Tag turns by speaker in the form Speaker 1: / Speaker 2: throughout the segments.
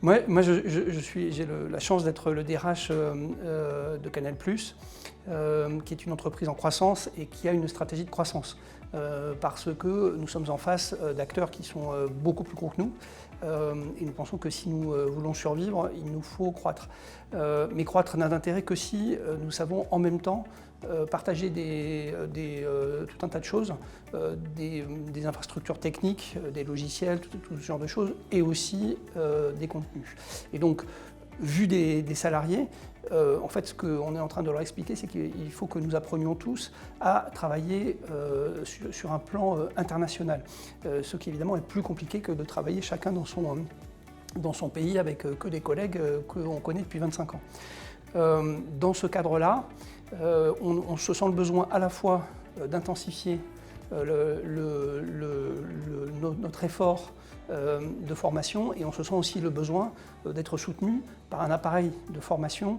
Speaker 1: J'ai la chance d'être le DRH de Canal+, qui est une entreprise en croissance et qui a une stratégie de croissance. Parce que nous sommes en face d'acteurs qui sont beaucoup plus gros que nous. Et nous pensons que si nous voulons survivre, il nous faut croître. Mais croître n'a d'intérêt que si nous savons en même temps partager tout un tas de choses, des infrastructures techniques, des logiciels, tout ce genre de choses, et aussi des contenus. Et donc, vu des salariés, en fait, ce qu'on est en train de leur expliquer, c'est qu'il faut que nous apprenions tous à travailler sur un plan international. Ce qui évidemment est plus compliqué que de travailler chacun dans son pays avec que des collègues qu'on connaît depuis 25 ans. Dans ce cadre-là, on se sent le besoin à la fois d'intensifier notre effort de formation, et on se sent aussi le besoin d'être soutenu par un appareil de formation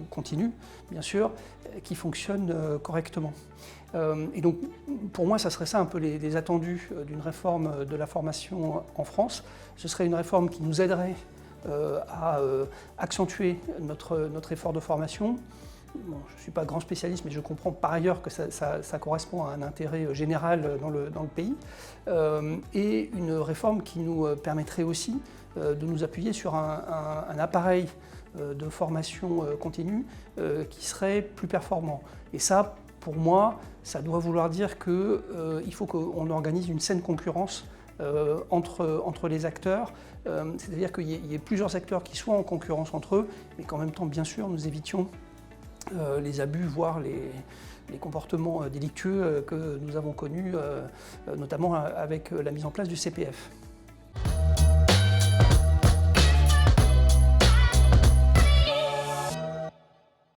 Speaker 1: continue, bien sûr, qui fonctionne correctement. Et donc, pour moi, ça serait ça un peu les attendus d'une réforme de la formation en France. Ce serait une réforme qui nous aiderait à accentuer notre effort de formation. Bon, je ne suis pas grand spécialiste, mais je comprends par ailleurs que ça correspond à un intérêt général dans le pays. Et une réforme qui nous permettrait aussi de nous appuyer sur un appareil de formation continue qui serait plus performant. Et ça, pour moi, ça doit vouloir dire qu'il faut qu'on organise une saine concurrence entre les acteurs, c'est-à-dire qu'il y ait plusieurs acteurs qui soient en concurrence entre eux, mais qu'en même temps, bien sûr, nous évitions les abus, voire les comportements délictueux que nous avons connus, notamment avec la mise en place du CPF.